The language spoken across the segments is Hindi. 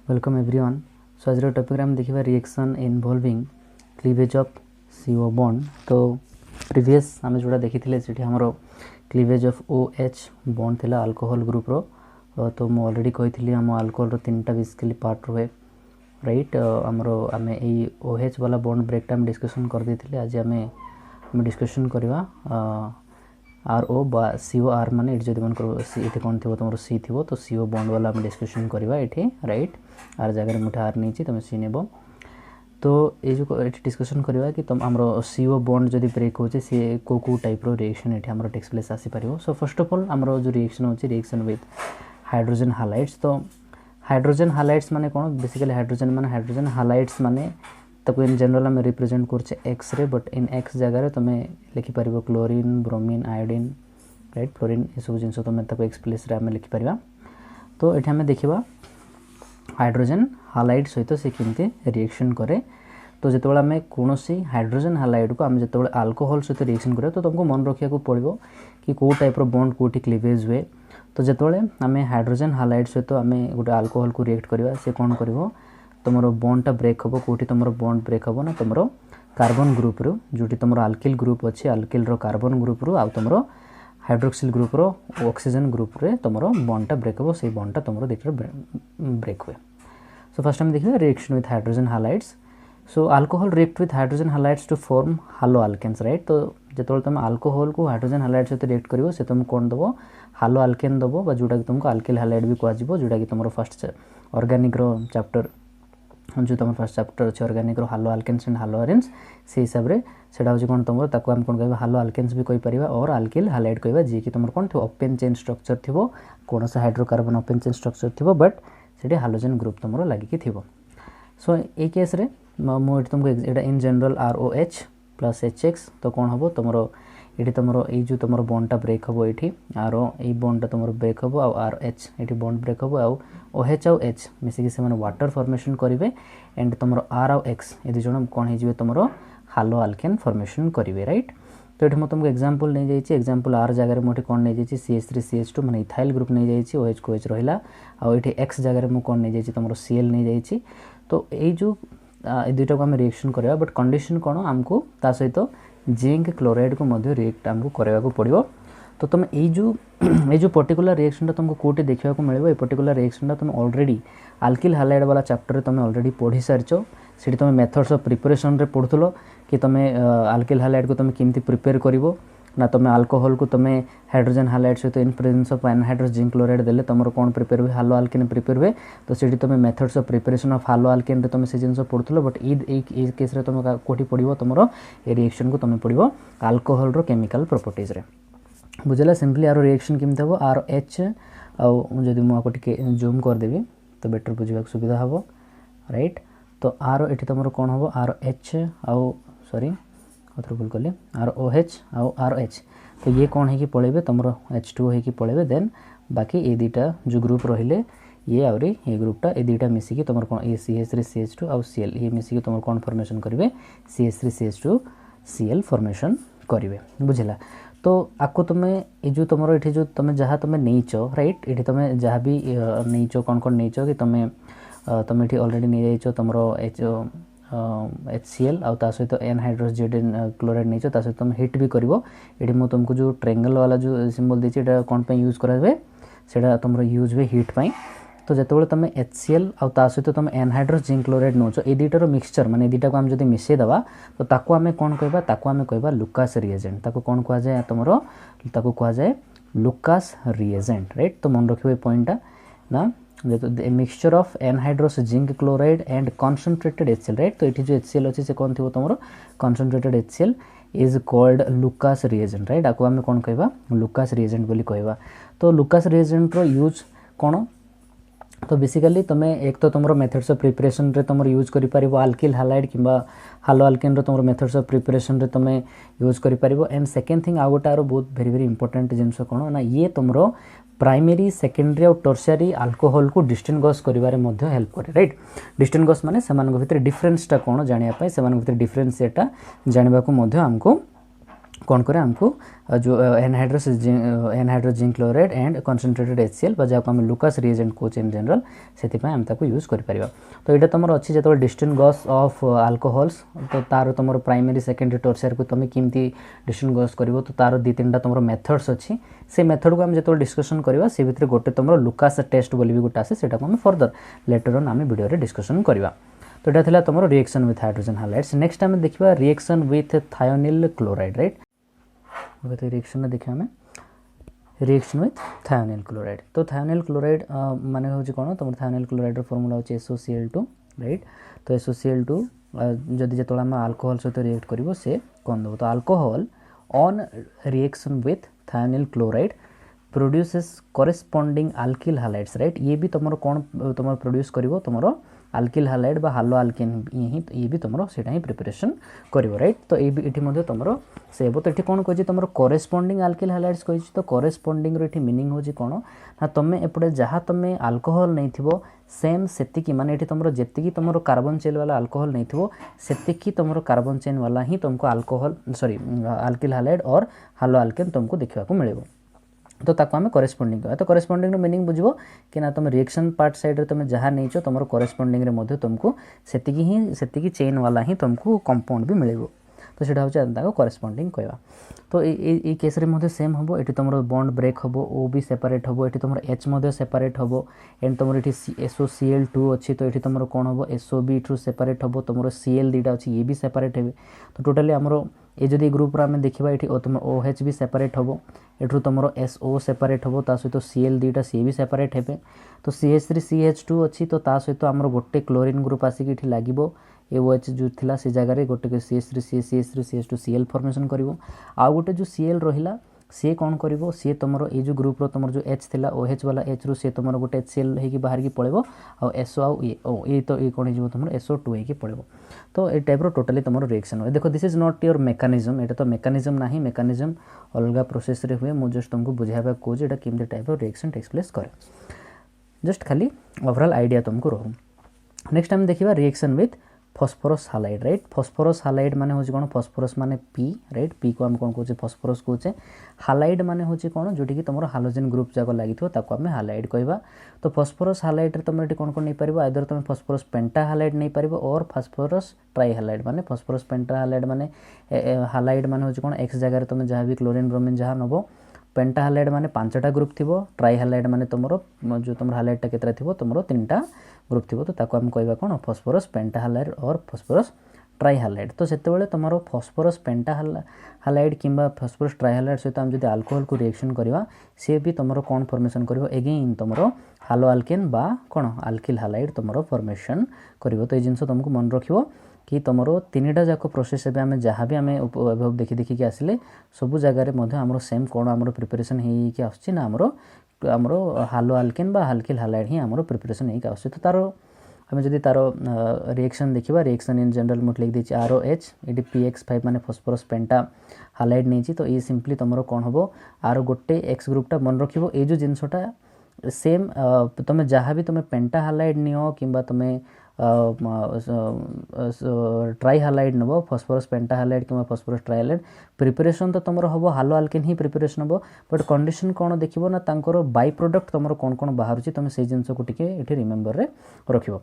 Welcome everyone. सो आज टॉपिक आम देखा reaction involving cleavage of CO bond. तो प्रीवियस आम जोड़ा देखी से आमर क्लीवेज ऑफ OH बॉन्ड थिला अल्कोहल ग्रुप रो। तो मुझे ऑलरेडी कही आम अल्कोहल तीन बेसिकली पार्ट रुए राइट। आमर आम यही OH वाला बॉन्ड ब्रेक टाइम डिस्कशन कर देते। आज आम डिस्कशन करवा RO बा COR माने ये जब मन ये कौन थी तुम C थी तो CO बॉन्ड वाला आम डिस्कशन करवा ये राइट। आर जगह मुठे R नहीं तुम C नेब। तो ये जो ये डिस्कशन करवा कि तुम आमर CO बॉन्ड जब ब्रेक हो सी को टाइप रिएक्शन ये आम टेक्स्ट प्लेस आसीपर। सो फर्स्ट ऑफ ऑल आमर जो रिएक्शन हो रिएक्शन विथ हाइड्रोजन हालाइड्स। तो हाइड्रोजन हालाइड्स माने कौन बेसिकली हाइड्रोजन हालाइड्स माने तक इन जनरल आम रिप्रेजेंट करछे एक्स रे बट इन एक्स जगह तुम लिखिपर chlorine bromine iodine right fluorine ये सब जिन तुम एक्स प्लेस आम लिखिपर। तो ये आम देखा हाइड्रोजन हालाइड सहित से केमती रिएक्शन करे। तो जो आम कौन हाइड्रोजन हालाइड को आम जो अल्कोहल सहित रिएक्शन करें तो तुमको मन रखा पड़ो कि कौ टाइप बॉन्ड कौटी क्लीवेज हुए। तो जो आम हाइड्रोजन हालाइड सहित आम गोटे अल्कोहल को रिएक्ट करवा सी कौन कर तुम बॉन्डटा ब्रेक हम कौटी तुम बॉन्ड ब्रेक हम ना तुम कार्बन ग्रुप रू जो तुम अल्किल ग्रुप अच्छे अल्किल कार्बन ग्रुप रू आउ तुम हाइड्रोक्सिल ग्रुप रो ऑक्सीजन ग्रुप रे तुम बॉन्डटा ब्रेक हम से बॉन्डटा तुम दुईटा ब्रेक हुए। सो फर्स्ट आम देखिए reaction with hydrogen halides. So alcohol react with hydrogen halides to form haloalkanes right. तो जो तुम अल्कोहल को हाइड्रोजन हालाइड सहित रिएक्ट कर से तुम कौन दब हालो अल्केन दब जोटा कि तुमको अल्किल हालाइड भी कह जोटा कि तुम फर्स्ट ऑर्गेनिक चैप्टर जो तुम फर्स्ट चैप्टर अच्छे organic halo alkanes and halo arenes से हिसाब से हूँ कौन तुम ताको आम कौन कह हालो अल्केन्स भी कहीपर और अल्किल हालाइड कह जी कि तुम कौन थो ओपेन चेन स्ट्रक्चर थी कौन सा हाइड्रोकार्बन ओपेन चेन स्ट्रक्चर थी बट से हालोजेन ग्रुप तुम लगिकी थी। सो ये केस रे मुझे तुमको यहाँ in general ROH plus HX तो कौन हम तुम ये तुम यो तुम बॉन्डटा ब्रेक हम ये RO ये बॉन्डटा तुम ब्रेक हम आउ RH ये बॉन्ड ब्रेक हम आउ OH आउ H मिसिकी से वाटर फॉर्मेशन करेंगे एंड तुम R आउ X ये दुज कौन हो तुम हालो अल्केन फॉर्मेशन करेंगे राइट। तो ये तुमको एग्जांपल नहीं जाइए एग्जांपल R जगह मुझे कौन नहीं जाइए CH3CH2 मैंने इथाइल ग्रुप नहीं जाइए OH को OH रहा आउ ये X जगह मुझे कौन नहीं जाइए तुम Cl नहीं जाइए। तो ये जो दुईटा को आम रिएक्शन करवा बट कंडीशन कौन आमको ता सहित जिंक क्लोराइड को मध्य रिएक्ट आमको करवाको पड़ो। तो तुम ये जो पर्टिकुलर रिएक्शन तुमको कोटे देखा मिले ये पर्टिकुलर रिएक्शन तुम ऑलरेडी अल्किल हालाइड वाला चैप्टर तुम ऑलरेडी पढ़ी सारिच से तुम मेथड्स ऑफ प्रिपरेशन रे पढ़ुल कि तुम अल्किल हालाइड को तुम केमती प्रिपेयर करिवो ना तुम अल्कोहल को तुम हाइड्रोजन हालाइड सहित in presence of anhydrous zinc chloride देले तुम कौन प्रिपेयर हुए हालो अल्केन प्रिपेयर हुए। तो से तुम methods of preparation of hello alkane तुम से जिन पढ़ुल बट ई केस तुम कौटी पड़ो तुम ये रिएक्शन को तुम पड़ो अल्कोहल रो केमिकल प्रॉपर्टीज रे बुझेगा। सिंपली आर रिएक्शन केमती हम RH आदि मुझे जूम करदेवी तो बेटर बुझा सुविधा हम राइट। तो आर ये तुम कौन हम RH आउ सॉरी कथर भूल कली ROH आउ RH तो ये कौन है पड़े तुम H2O हो पड़े देन बाकी ये दुईटा जो ग्रुप रहिले ये आउरी ये ग्रुपटा ये दुईटा मिसिकी तुम कौन ये CH3CH2 आउ Cl ये मिसिकी तुम कौन फॉर्मेशन करेंगे CH3CH2 Cl फॉर्मेशन करेंगे बुझेगा। तो आपको तुम ये जो तुम ये जो तुम जहाँ तुम नहींच राइट ये तुम जहाँ भी नहींच कौन कौन नहींच कि तुम तुम ये ऑलरेडी नहीं जाइए तुम HCl आउ ता सहित एनहाइड्रस जिडेन क्लोराइड नहीं सहित तुम हिट भी कर ये मुझे तुमको जो ट्रायंगल वाला जो सिंबल देती है कौन पे यूज कराए से तुम यूज हुए हिट पाई। तो जो तुम HCl आउ ता सहित तुम एनहाइड्रस जिंक क्लोराइड नौच ये दुईटार मिक्सचर माने दुईटा को आम जब मिसेदेवा तो ताको आम कौन कहबा ताको आम कहबा लुकास रिएजेंट ताको कौन कह जाए तुम ताको कह जाए लुकास रिएजेंट राइट। तो मन रखिए पॉइंटा ना mixture of anhydrous zinc chloride and concentrated HCl right. तो ये जो HCl अच्छे से कौन थी तुम concentrated HCl is called Lucas reagent right. आपको आम कौन कहबा लुकास रिएजेंट बोली कहबा। तो लुकास रिएजेंट रो यूज कौन तो बेसिकली तुम एक तो तुम मेथड्स ऑफ प्रिपरेशन रे तुम यूज कर अल्किल हालाइड कि हालो अल्केन रो तुम मेथड्स ऑफ प्रिपरेशन रे तुम यूज कर एंड सेकेंड थिंग आउ गोटे बहुत भेरी भेरी इंपोर्टेंट जिनस कौन ना ये तुम प्राइमरी सेकेंडरी और टर्शियरी अल्कोहल को डिस्टिंग्विश करिवारे मध्य हेल्प करे राइट। डिस्टिंग्विश माने सेमान भितर डिफरेंसटा कौन जानिया पाए सेमान भितर डिफरेंस एटा जानिबा को मध्य हमको कौन करे आमको जो anhydrous zinc chloride and concentrated HCl जहाँ आम लुकास रिएजेंट कौच इन जनरल से आम ताको यूज कर पारिबा। तो यहाँ तुम अच्छी जो डिस्टिंग गस ऑफ अल्कोहल्स तो तार तुम प्राइमरी सेकेंडरी टर्शियरी को तुम केमती डिस्टिंग गस कर तो तार 2-3टा तुम मेथड्स अच्छी से मेथड को आम जो डिस्कसन करवा से भितर गोटे तुम लुकास टेस्ट बोली भी गोटे आसे से आम फर्दर लेटर ऑन आम वीडियो डिस्कसन करवा। तो यहाँ था तुम रिएक्शन विथ हाइड्रोजन हालाइड्स। नेक्स्ट आम देखा reaction with thionyl chloride right. Reaction देखा आम रिएक्शन विथ थायोनिल क्लोराइड। तो थायोनिल क्लोराइड माने हूँ कौन तुम थायोनिल क्लोराइड फॉर्मूला होची SOCl2 राइट। तो SOCl2 जदि जो आम अल्कोहल सहित रिएक्ट कर से कौन दब तो alcohol on reaction with thionyl chloride produces corresponding alkyl halides right. ये भी तुम कौन तुम प्रोड्यूस कर तुम अल्किल हालाइड बा हालो अल्केन ये भी तुम सेटा ही प्रिपरेशन करिवो राइट। तो ये तुम से हे तो ये कौन कही तुम कॉरेस्पॉन्डिंग अल्किल हालाइड्स कही। तो कॉरेस्पॉन्डिंग रो मीनिंग होची कौन ना तुम एपटे जहाँ तुम अल्कोहल नहीं थो सेम सेतिकी माने ये तुम जेतिकी तुम कार्बन चेन वाला अल्कोहल नहीं थो सेतिकी तुम कार्बन चेन वाला ही तुमको अल्कोहल सॉरी अल्किल हालाइड और हालो अल्केन तुमको देखा मिलेबो। तो ताको आम करेस्पॉन्डिंग कह। तो करेस्पॉन्डिंग मीनिंग बुझो कि ना तुम रिएक्शन पार्ट साइड तुम जहाँ नहीं तुम करेस्पॉन्डिंग रे तुमको सेतिकी चेन वाला ही तुमको कंपाउंड भी मिलेबो। तो सेटा हूँ करेस्पॉन्डिंग कहवा। तो ये केस रे सेम हम ये तुम बॉन्ड ब्रेक हम ओ भी सेपरेट हम ये तुम H सेपरेट हम एंड तुम ये SOCl2 अच्छी तो ये तुम कौन हम SOB ठू सेपरेट हम तुम Cl दीटा अच्छी ये भी सेपरेट हे। तो टोटाली आमर ये जदि ग्रुप आम देखा ये तुम OH भी सेपरेट हम एठू तुम SO सेपरेट हम ता सहित Cl दीटा सी भी सेपरेट हे। तो CH3CH2 अच्छी तो ता सहित आमर गोटे क्लोरीन ग्रुप आसिक लगे OH जो थिला से जगह गोटे CH3CH3CH2 Cl फॉर्मेशन करिवो। आ गोटे जो Cl रहिला सी कौन करिवो सी तुमर ये जो ग्रुप रो तुमर जो H थिला OH वाला H रु सी तुमर गोटे HCl हेकी बाहर की पळेबो आ SO आ ये तो ये कौन हो तुम SO2 हेकी पळेबो। तो ये टाइप रो टोटली तुम रिएक्शन हो। देखो this is not your mechanism एटा तो मेकानिज्म नाही मेकानिज्म अलग प्रोसेस रे हुए मु जस्ट तुमको बुझाबा को जे एटा केमते टाइप रो रिएक्शन टेक्स प्लेस करे जस्ट खाली ओवरऑल आइडिया तुमको रहू। नेक्स्ट टाइम देखिबा reaction with phosphorus halide right. Phosphorus halide माने होची कोन फॉस्फोरस माने P राइट। P को हम कोन कहूचे फॉस्फोरस कहूचे। हालाइड माने होची कोन जोटी कि तुमरो हालोजन ग्रुप जाको लागिथो ताको हमें हालाइड कहबा। तो फॉस्फोरस हालाइड रे तुम एटी कोन कोन नै परबो आइदर तुम फॉस्फोरस पेंटा हालाइड नै परबो और फॉस्फोरस ट्राई हालाइड माने फॉस्फोरस पेंटा हालाइड माने हालाइड माने होची कोन x जगह रे तुम जहाँ भी क्लोरीन ब्रोमीन जहाँ नबो पेंटा हालाइड माने 5टा ग्रुप थिबो ट्राई हालाइड माने तुमरो जो तुम हालाइड टा केतरा थिबो तुमरो 3टा ग्रुप थिबो। तो ताको हम कहबा कोन फॉस्फोरस पेंटा हालाइड और फॉस्फोरस ट्राई हालाइड। तो सेते बेले तुमरो फॉस्फोरस पेंटा हालाइड किंबा फॉस्फोरस ट्राई हालाइड सहित हम जदि अल्कोहल को रिएक्शन करवा से भी तुमरो कोन फॉर्मेशन करिवो अगेन तुमरो हालो अल्केन बा कोन अल्किल हालाइड तुमरो फॉर्मेशन करिवो। तो ए जिंस तुमको मन रखिवो कि तुमरो 3टा जाक प्रोसेस एबे हमें जहाँ भी आम अनुभव देखी देखी के आसिले सबु जगार आमर सेम कौन आमर प्रिपरेशन होगी आसुची ना आमर हालो अल्केन बा अल्किल हालाइड ही आमर प्रिपरेशन होगी आसुची। तो तार आम जदि तार रिएक्शन देखा रिएक्शन इन जनरल मुझे लिख देछि ROH ये PX5 माने फॉस्फोरस पेंटा हालाइड नहीं तो ये सिंपली तुम कौन हम आर गोटे एक्स ग्रुपटा मन रखिबो ए जो जिनसटा सेम तुम जहाँ भी तुम पेंटा हालाइड नियो किंबा तुम ट्राई हालाइड नब फॉस्फोरस पेंटा हालाइड कि फॉस्फोरस ट्राई हालाइड प्रिपरेशन तो तुम हम हालो अल्केन ही प्रिपरेशन हम बट कंडीशन कौन देखो ना तांकर बाई प्रोडक्ट तुम कौन कौन बाहर तुम से जिनस को टिके ये रिमेम्बर रे रखिबो।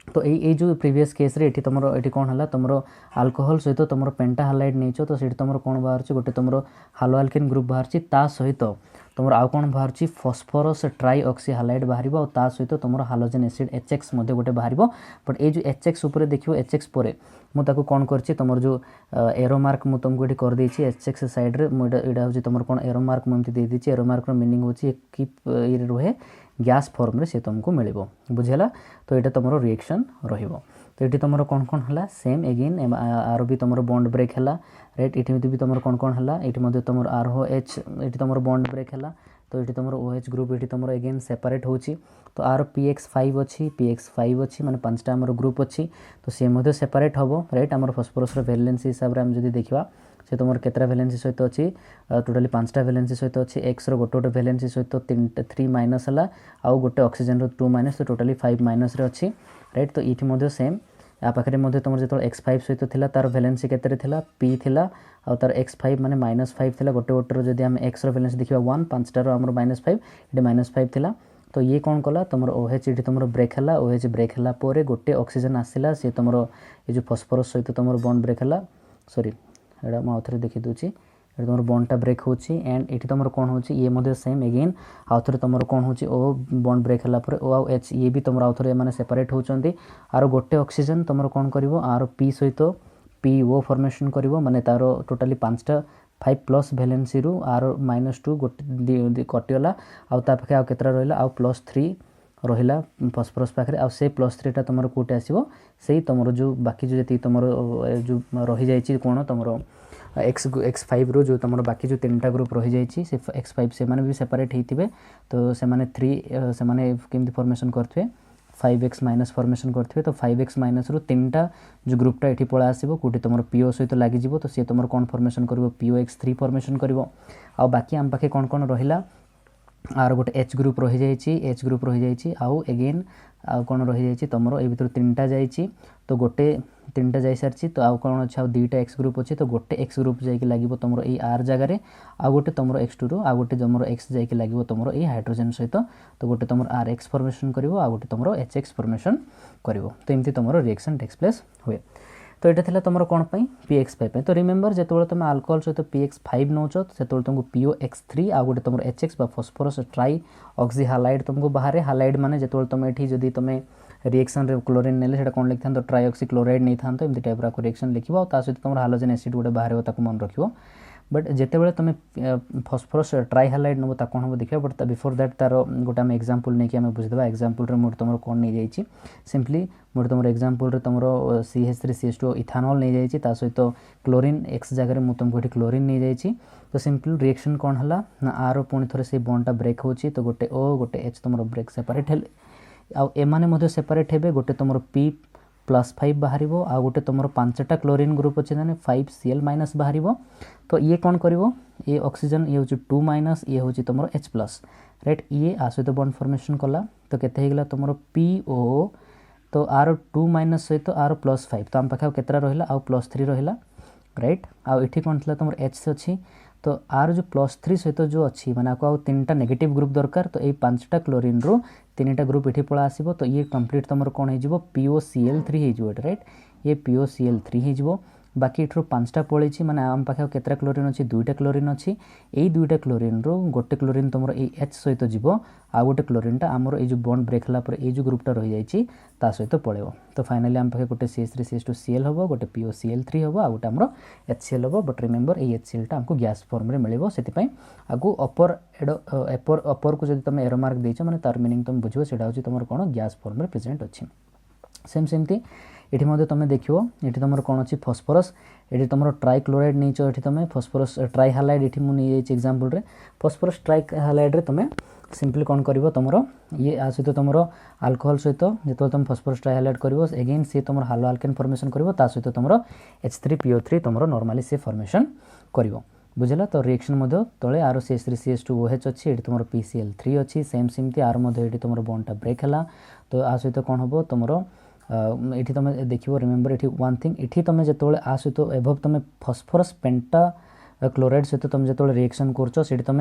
तो ये जो प्रीवियस केस रे एठी तुमरो एठी कोन हला तुमरो अल्कोहल सहित तुमरो पेंटा हालाइड नैचो तो सेठी तुमरो कोन बाहर छि गोटे तुमरो हालो अल्केन ग्रुप बाहर छि ता सहित तुमरो आ कोन बाहर छि फॉस्फोरस ट्राई ऑक्सी हालाइड बाहरिबो ता सहित तुमरो हालोजन एसिड HX मध्ये गोटे बाहरिबो। बट ए जो HX ऊपर देखियो HX परे मु ताको कोन करछि तुमरो जो एरो मार्क मु तुमको एठी कर देछि HX साइड रे मु एडा होछि तुमरो कोन एरो मार्क मु एमति दे देछि। एरो मार्क रो मीनिंग होछि कि ये रुहे गैस फॉर्म रे से तुमको मिलिबो बुझेला। तो एटा तुमरो रिएक्शन रहिबो। तो ये तुम कौन कौन है सेम एगेन आर भी तुम बॉन्ड ब्रेक है राइट। ये भी तुम कौन कौन है ये तुम ROH ये तुम बॉन्ड ब्रेक है। तो ये तुम OH ग्रुप ये तुम एगेन सेपरेट होची। तो आर PX5 अच्छी PX5 अच्छी माने 5टा आमर ग्रुप अच्छी तो सी सेपरेट हम राइट। आमर फॉस्फोरस वैलेंसी हिसाब से आम जब देखा से तुम केतरा वैलेंसी सहित अच्छी टोटाली 5टा वैलेंसी सहित अच्छी एक्स गोटे गोटे वैलेंसी सहित 3 माइनस है आउ गोटे ऑक्सीजन रो 2 माइनस तो टोटाली 5 माइनस रे अच्छी राइट। तो ये सेम या पाखे तुम जो X5 सहित थिला तार वैलेंसी केतरे थिला P थिला आ तार x5 माने -5 थिला गोटे गोटर जदि आम x रो वैलेंस देखिबा 1 5टार हमर -5 एटे -5 थिला तो ये कौन कला तुमर OH ये तुमर ब्रेक हला OH ब्रेक हला पोरे गोटे ऑक्सीजन आसिला से तुमर ये जो फास्फोरस सहित तुमर बॉन्ड ब्रेक हला सॉरी एडा म आउथरे देखि दोची एटा तुमर बॉन्ड टा ब्रेक होची एंड एठी तुमर कोन होची ये मध्ये सेम अगेन आउथरे तुमर कोन होची O बॉन्ड ब्रेक हला पोरे O और H ये भी तुमर आउथरे माने सेपरेट होचंती आरो गोटे ऑक्सीजन तुमर कोन करिवो आरो P सहित PO फॉर्मेशन करिवो माने तारो टोटली 5टा 5 प्लस वैलेंसी रु आर -2 गोटे कटिगला आउ ता पाखे आ केतरा रहिला आउ +3 रहिला फास्फोरस पाखे आ से +3 टा तुमर कोटे आसीबो सेही तुमर जो बाकी जो जति तुमर जो रहि जायछि कोन तुमर x5 रो जो तुमर बाकी जो तीनटा ग्रुप रहि जायछि से x5 से माने भी सेपरेट हेतिबे तो से माने 3 से माने केमति फॉर्मेशन करथबे 5x माइनस फॉर्मेशन करथिबे तो 5x माइनस रो तीनटा जो ग्रुपटा एठी पळा आसीबो कोठी तुमर PO सहित लागि जिवो तो से तुमर कोन फॉर्मेशन करबो POX3 फॉर्मेशन करबो आ बाकी आम पाखे कोन कोन रहिला आर गोटे H ग्रुप रहि जायछि आउ अगेन आ कोन रहि जायछि तुमर ए भितर तीनटा जायछि तो गोटे तीनटा जाय सारछि तो आउ कोन अछि आ दुईटा X ग्रुप अछि तो गोटे X ग्रुप जाय कि लागिवो तुमर ए R जगह रे आ गोटे तुमर X2 रो आ गोटे तुमर X जाय कि लागिवो तुमर ए हाइड्रोजन सहित तो गोटे तुमर RX फॉर्मेशन करिवो आ गोटे तुमर HX फॉर्मेशन करिवो तो एमती तुमर रिएक्शन टेक्स प्लेस हुए तो एटा थिला तुमर कोन पई PX5 पे तो रिमेंबर जेतोळे तुम अल्कोहल सहित PX5 नोचो सेतोळे तुमको POX3 आ गोटे तुमर HX बा फास्फोरस ट्राई ऑक्सी हालाइड तुमको बाहर हालाइड माने जेतोळे तुम एठी जदी तुम रिएक्शन रे क्लोरीन नेले सेटा कोन लिखथान तो ट्राइऑक्सी क्लोराइड नै थान तो एमती टाइप रा रिएक्शन लिखिबो ता सहित तुमर हाइड्रोजन एसिड गोटे बाहर ताको मन रखिबो बट जेतेबेले तुम फास्फोरस ट्राई हालाइड नबो ता कोन हो देखिबो बट बिफोर दैट तार गोटे हम एग्जांपल नै कि हम बुझिदबा एग्जांपल रे मोर तुमर कोन नै जायछि सिंपली मोर तुमर एग्जांपल रे तुमर CH3CH2 इथानॉल नै जायछि ता सहित क्लोरीन x जगह रे मु तुमको एठी क्लोरीन नै जायछि तो सिंपल रिएक्शन कोन हला ना आरो पुनी थरे से बॉन्डटा ब्रेक होछि तो गोटे O गोटे H तुमर ब्रेक सेपरेट हेल आ एमाने मध्ये सेपरेट हेबे गोटे तुमर P+5 बाहरिबो आ गोटे तुमर 5टा क्लोरीन ग्रुप अछि माने 5Cl- बाहरिबो तो ये कोन करिवो ये ऑक्सीजन ये होछि 2- ये होछि तुमर H+ राइट ये आसहित बॉन्ड फॉर्मेशन कला तो केते हेगला तुमर PO तो आर 2- सहित आर +5 तो हम पाखा केतरा रहिला आ +3 रहिला राइट आ एठी कोन थला तुमर H अछि तो आर जो +3 सहित जो अछि माने को तीनटा नेगेटिव ग्रुप दरकार तो ए 5टा क्लोरीन रो तीनटा ग्रुप एठी पळा आसीबो तो ये कंप्लीट तुमर कोन हे जिवो POCl3 हे जिवो राइट ये POCl3 हे जिवो बाकी एठरो 5टा पळेछि माने आम पाखा केतरा क्लोरीन अछि 2टा क्लोरीन अछि एई 2टा क्लोरीन रो गोटे क्लोरीन तुमर ए H सहित जिवो आ गोटे क्लोरीन टा हमर ए जो बॉन्ड ब्रेक हला पर ए जो ग्रुपटा रहि जायछि ता सहित पळेबो तो फाइनली आम पाखे गोटे CH3CH2Cl हबो गोटे POCl3 हबो आ गोटे हमर HCl हबो बट रिमेंबर ए HCl टा हमको गैस फॉर्म रे मिलिबो सेति पई आगु अपर को जदि तुम एरो मार्क देछ माने तार मीनिंग तुम बुझिबो सेटा होछि तुमर कोन गैस फॉर्म रे प्रेजेंट अछि सेमती एठी मध्ये तुम देखिवो एठी तुमर कोन अछि फास्फोरस एठी तुमर ट्राई क्लोराइड नेचो एठी तुम फास्फोरस ट्राई हालाइड एठी मु नै जायछि एग्जांपल रे फास्फोरस ट्राई हालाइड रे तुम सिंपली कोन करिवो तुमर ये आसहित तुमर अल्कोहल सहित जेतो तुम फास्फोरस ट्राई हालाइड करिवो अगेन से तुमर हालो अल्केन फॉर्मेशन करिवो ता सहित तुमर H3PO3 तुमर नॉर्मली से फॉर्मेशन करिवो बुझला तो रिएक्शन मध्ये तळे आरो CH3CH2OH अछि एठी तुमर PCl3 अछि सेम सिमती आरो मध्ये एठी तुमर बॉन्डटा ब्रेक हला तो आसहित कोन हबो तुमर एठी तुम देखिवो रिमेंबर एठी वन थिंग एठी तुम जेतोळे आसहित एभव तुम फास्फोरस पेंटा क्लोराइड सहित तुम जेतोळे रिएक्शन करछो सेठी तुम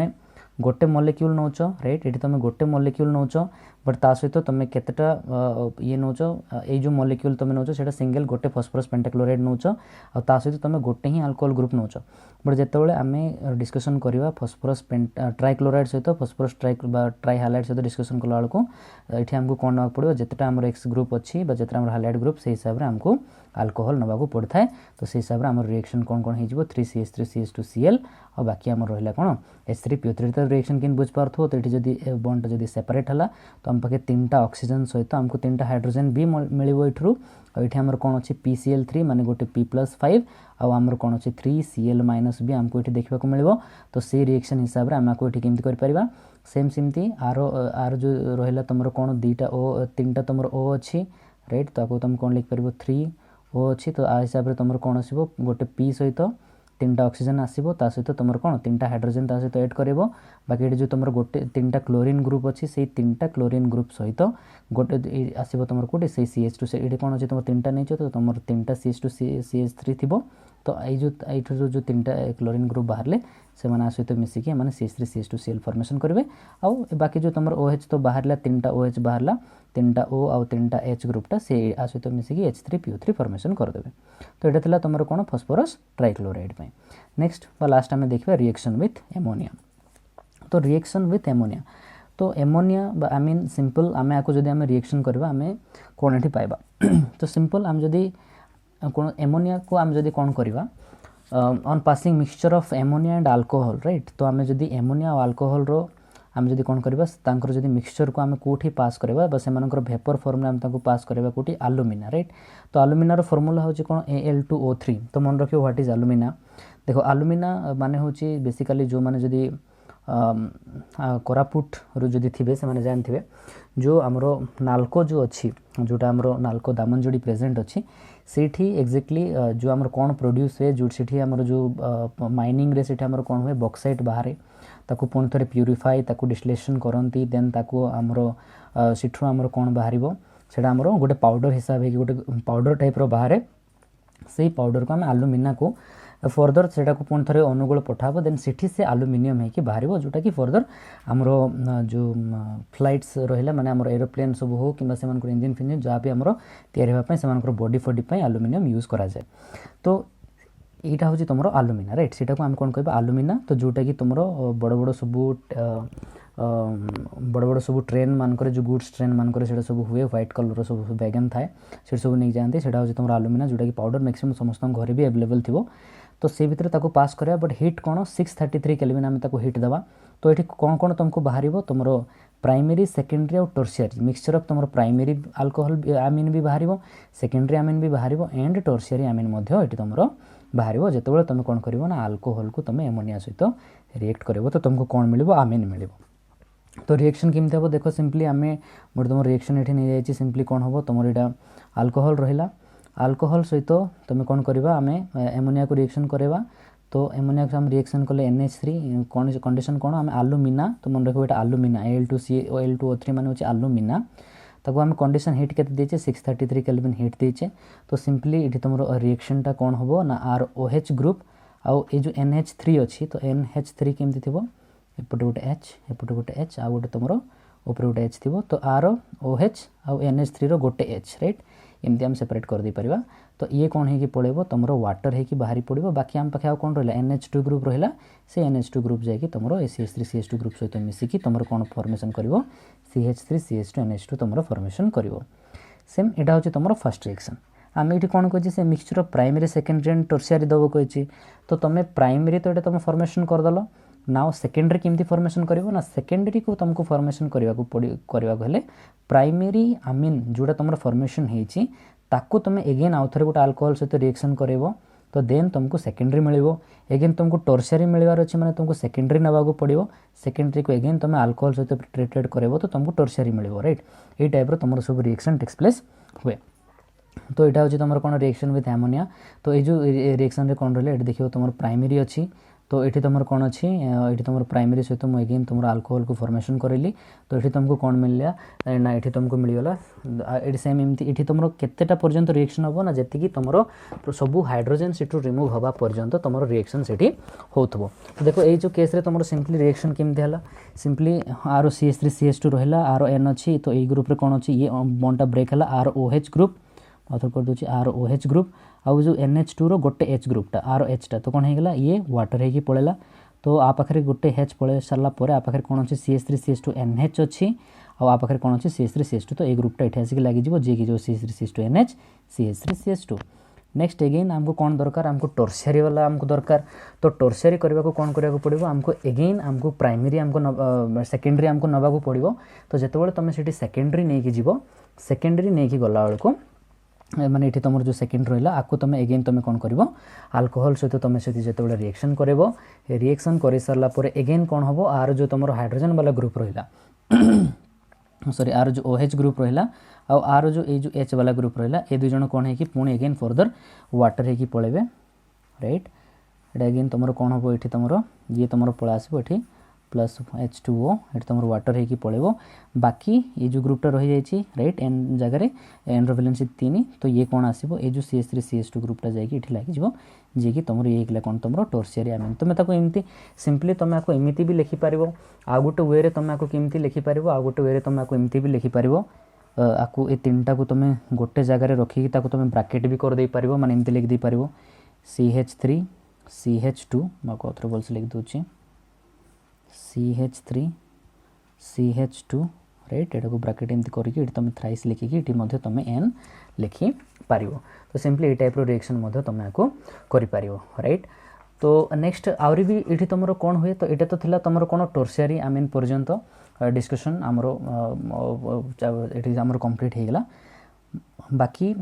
गोटे मॉलिक्यूल नोचो राइट एठी तुम गोटे मॉलिक्यूल नोचो बट ता सहित तुम केतटा ये नोचो ए जो मॉलिक्यूल तुम नोचो सेटा सिंगल गोटे फास्फोरस पेंटाक्लोराइड नोचो आ ता सहित तुम गोटे ही अल्कोहल ग्रुप नोचो बट जेतोळे आमे डिस्कशन करिवा फास्फोरस ट्राइक्लोराइड सहित फास्फोरस ट्राई हालाइड सहित डिस्कशन कला बेलको एठी हमको कोन नवा पड़िबो जेतटा हमर X ग्रुप अछि बा जेतटा हमर हालाइड ग्रुप से हिसाब रे हमको अल्कोहल नबाको पड़थाय तो से हिसाब रे हमर रिएक्शन कोन हे जिवो 3CH3CH2Cl और बाकी हमर रहिला कोन H3PO3 तो रिएक्शन किन बुझ पारथो तो एठी जदी बॉन्ड जदी सेपरेट हला तो हम पाके तीनटा ऑक्सीजन सहित हमको तीनटा हाइड्रोजन भी मिलिबो एठरू और एठी हमर कोन अछि PCl3 माने गोटे P+5 और हमर कोन अछि 3Cl- भी हमको एठी देखबा को मिलिबो तो से रिएक्शन हिसाब रे हमको एठी केमति कर परिबा सेम सिमती आर जो रहिला तमरो कोन दीटा O तीनटा तमरो O अछि राइट तो आको तुम कोन लिख परिबो 3O अछि तो आ हिसाब रे तमरो कोन आसीबो गोटे P सहित तीनटा ऑक्सीजन आसीबो ता सहित तुमर कोन तीनटा हाइड्रोजन ता सहित ऐड करबो बाकी एठी जो तुमर गोटे तीनटा क्लोरीन ग्रुप अछि सेही तीनटा क्लोरीन ग्रुप सहित गोटे आसीबो तुमर कोटे सेही CH2 से एठी कोन अछि तुमर तीनटा नेचो तो तुमर तीनटा CH2 CH3 थिबो तो ये जो तीन टा क्लोरीन ग्रुप बाहर से मैंने सहित मिसिकी मैंने CH3CH2Cl फॉर्मेशन करेंगे आउ बाकी जो तुम OH तो बाहर तीन टा OH बाहर तीन टा O आउ तीन टा H ग्रुपटा से सहित मिसिकी H3PO3 फॉर्मेशन करदेवे। तो यहाँ था तुम कौन फॉस्फोरस ट्राइक्लोराइड। नेक्स्ट लास्ट आम देखा रिएक्शन विथ एमोनिया। तो रिएक्शन विथ एमोनिया तो एमोनिया आई मीन सिंपल आम आपको जब आम रिएक्शन करवा आम कौन ये पाइबा तो सिंपल आम जदि कौन एमोनिया को आम जदि कौन करवा on passing mixture of ammonia and alcohol right. तो आम जदि एमोनिया और अल्कोहल रो आम जदि कौन करवा तांकर जदि मिक्सचर को आम कोठी पास करवा बस सेमानकर भेपर फॉर्म में आम ताको पास करवा कोठी अलुमिना राइट। तो अलुमिनार फॉर्मूला होची कौन Al2O3। तो मन रखियो व्हाट इज अलुमिना। देखो अलुमिना माने होची बेसिकली जो माने जदि कोरापुट रो जदि थिबे से माने जान थिबे जो हमरो नालको जो अच्छी जोटा हमरो नालको दामनजोड़ी प्रेजेंट अच्छी सेठी एक्जेक्टली जो हमरो कौन प्रोड्यूस हुए जो सेठी हमरो जो माइनिंग रे सेठी हमरो कौन हुए बॉक्साइट बाहर ताकू पुणी थे प्यूरीफाई ताकू डिस्टिलेशन करती देन ताकू हमरो सेठू हमरो कौन बाहरिबो सेटा हमरो गोटे पाउडर हिसाब है कि गोटे पाउडर टाइप रो बाहर से पाउडर को आम अलुमिना को फर्दर सेटा को पुणी थे अनुगुल पठाबो देन सेठी से अलुमिनियम है कि बाहर जोटा कि फर्दर हमरो जो फ्लाइट्स रहिला माने हमरो एरोप्लेन सब हो कि इंजिन फिंजिन जहाँ भी हमरो तैयारी होगा से बॉडी फडी पे अलुमिनियम यूज करा जाए। तो यहाँ हूँ तुम अलुमिना राइट सेटा को आम कौन कह अलुमिना। तो जोटा कि तुम बड़ बड़ सब ट्रेन मानक जो गुड्स ट्रेन मानक सब हुए व्हाइट कलर सब वैगन थाए से सब नहीं जाती से हूँ तुम अलुमिना जोटा कि पाउडर मैक्सिमम समस्त घर भी अवेलेबल थी। तो से भितर ताको पास करा बट हिट कौन 633 केल्विन आम ताको हिट देवा। तो ये कौन कौन तुमको बाहर तुम प्राइमरी सेकेंडरी और टर्शियरी मिक्सचर ऑफ तुम प्राइमरी अल्कोहल आमिन भी बाहर सेकेंडरी आमिन भी बाहर एंड टर्शियरी आमिन ये तुम बाहर जो तुम कौन कर अल्कोहल को तुम एमोनिया सहित रिएक्ट कर तो तुमको कौन मिल आमिन मिल। तो रिएक्शन केमती हम देखो सिंपली आम गोटे तुम रिएक्शन ये नहीं जाइए सिंपली कौन हम तुम यहाँ अल्कोहल रहा अल्कोहल सहित तुम कौन करवा आम एमोनिया को रिएक्शन करवा। तो एमोनिया को हम रिएक्शन कले NH3 कौन कंडीशन कौन आम अलुमिना तो मन रखो यहाँ अलुमिना Al2O3 मान होची अलुमिना ताको आम कंडीशन हिट के देचे 633 केल्विन हिट देचे। तो सिंपली ये तुम रिएक्शनटा कौन हम ना ROH ग्रुप आउ ये जो NH3 अच्छी तो NH3 केमती थी एपटे गोटे H एपटे गोटे H आ गोटे तुम ऊपर गोटे H थी। तो ROH आउ NH3 रो गोटे H राइट एमती आम सेपरेट कर दे परिबा। तो ये कौन है कि पड़ेबो तुमरो वाटर है कि बाहरी पड़ो बाकी आम पाखे कौन रहा NH2 ग्रुप रहा से NH2 ग्रुप जाकि तुम CH3CH2 ग्रुप सहित मिसिकी तुम कौन फॉर्मेशन कर CH3CH2 NH2 तुम फॉर्मेशन कर सेम यहाँ हूँ तुम फर्स्ट रिएक्शन। आम ये कौन कही से mixture of primary secondary and tertiary दब कही। तो तुम प्राइमरी तो ये तुम फॉर्मेशन करदेल नाउ सेकेंडरी केमती फॉर्मेशन करिवो ना सेकेंडरी को तुमको फॉर्मेशन करने प्राइमरी आमिन जोटा तुम फॉर्मेशन होती ताकू तुम एगेन आउ थे गोटे अल्कोहल सहित रिएक्शन करेबो तो देन तुमको सेकेंडरी मिलिबो एगेन तुमको टर्शियरी मिलवार अच्छे माने तुमको सेकेंडरी नवाको पड़ो सेकेंडरी को एगेन तुम अल्कोहल सहित ट्रीटेड करेबो तो तुमको टर्शियरी मिलिबो राइट। ये टाइप तुम सब रिएक्शन टेक्स प्लेस हुए। तो यहाँ हूँ तुम कौन रिएक्शन विथ एमोनिया। तो ये जो रिएक्शन कौन रहा ये देखिए तुम प्राइमरी अच्छी तो ये तुम कौन अच्छी ये तुम प्राइमरी सहित मुझे एगेन तुम अल्कोहल को फॉर्मेशन करेली। तो ये तुमको कौन मिलला ना ये तुमको मिलगला ये सेम एमती ये तुम केतेटा पर्यंत रिएक्शन हम ना जी तुम सब हाइड्रोजेन से रिमूव हवा पर्यंत तुम रिएक्शन से होथबो। तो देखो ये जो केस रे तुम सिंपली रिएक्शन केमती है सिंपली आर CH3CH2 रहा RN अच्छी तो ये ग्रुप रे कौन अच्छी ये बॉन्डटा ब्रेक है ROH ग्रुप आउथर कर दूसरी ROH ग्रुप आउ जो NH2 रो गोटे H ग्रुपटा ROH टा तो कौन होगा ये वाटर है कि पड़ेगा। तो आ पाखे गोटे H पड़े सारापर आ पाखे कौन अच्छी CH3CH2 NH अच्छी आ पाखे कौन अच्छी CH3CH2 तो ये ग्रुपटा ये आसिक लगे जी कि जो CH3CH2 NH CH3CH2। Next eigen आमको कौन दरकार आमको टर्शियरी वाला आमको दरकार। तो टर्शियरी करने को कौन करने पड़ो आमको एगेन आमको प्राइमरी आमको सेकेंडरी आमको नवाक पड़ो। तो जिते तुम से सेकेंडरी नहीं कि जीव सेकेंडरी नहीं कि गला बेलू माने ये तुम जो सेकेंड रहा आपको तुम एगेन तुम कौन कर अल्कोहल सहित तुम से जो रिएक्शन कर रिएक्शन कर सारापर एगेन कौन हम आर जो तुम हाइड्रोजन वाला ग्रुप रहा सॉरी आर जो OH ग्रुप रहा आर जो ये जो H वाला ग्रुप रहा ये दुई जन कौन है कि पुणी एगेन फर्दर वाटर है कि पलैबे राइट। ये एगेन तुम कौन हम ये तुम पलि आसो ये प्लस H2O ये तुम वाटर होगी पड़ेबो बाकी ये जो ग्रुपटा रही जाइए राइट एन जगह एन रैलेंसी 3 तो ये कौन आसो ये जो CH3CH2 ग्रुपटा जाकि लगे जी कि तुम ये कौन तुम टर्शियरी अमीन तुम ताको एमती सिंपली तुम आपको एमती भी लिखिपार आ गोटे वे रे तुम आपको केमती लिखिपार आ गोटे वे रे तुम आपको एमती भी लिखिपार आपको ये तीनटा को तुम गोटे जगार रखिकी तुम ब्राकेट भी कर दे पार माने एमती लिख दे पार CH3 CH2 मैं कौन भलसे लिख दूची CH3 CH2 राइट एटा को ब्राकेट एमती करके तुम थ्राइस लिखिकी ये तुम एन लिखि पार तो सिंपली ये टाइप रिएक्शन तुम आपको करें राइट तो नेक्स्ट आउरी भी ये तुम कौन हुए तो ये तो थिला तुम कौन टर्शियरी आमीन पर्यंत डिस्कशन आमर आमर कंप्लीट हो गला बाकी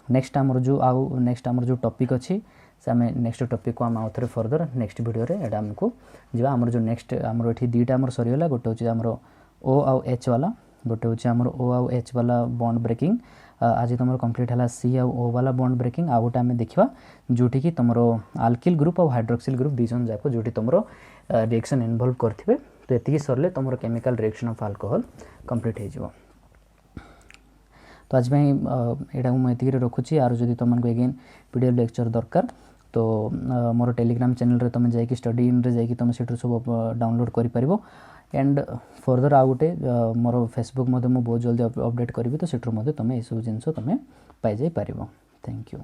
नेक्स्ट आमर जो आउ नेक्स्ट आमर जो टॉपिक अच्छी से आम नेक्स्ट टॉपिक को आम आउ थे फर्दर नेक्स्ट वीडियो रे एटा आमको जीवा आमर जो नेक्स्ट आमर एठी दुईटा आमर सरीगला गोटे होची आमर O आउ H वाला गोटे होची आमर O आउ H वाला बॉन्ड ब्रेकिंग आज तुम कंप्लीट है C आउ O वाला बॉन्ड ब्रेकिंग आ गोटे आम देखा जोटि कि तुम आल्किल ग्रुप और हाइड्रोक्सिल ग्रुप दीजन जाक जोटि तुम रिएक्शन इन्वॉल्व करथिबे तो एतिकी सरले तुम chemical reaction of alcohol complete हो जिवो तो आज यहाँ मुझे रखुच्छी आर जदि तुमको एगेन पीडीएफ लेक्चर दरकार तो मोर टेलीग्राम चैनल रे तुम जाकि स्टडी इन रे जाकि तुम सेठू सब डाउनलोड कर पारिबो एंड फर्दर आ गोटे मोर फेसबुक मु बहुत जल्दी अपडेट करी तो सेठू तुम ये सब जिनस तुम पाई जाई पारिबो थैंक यू।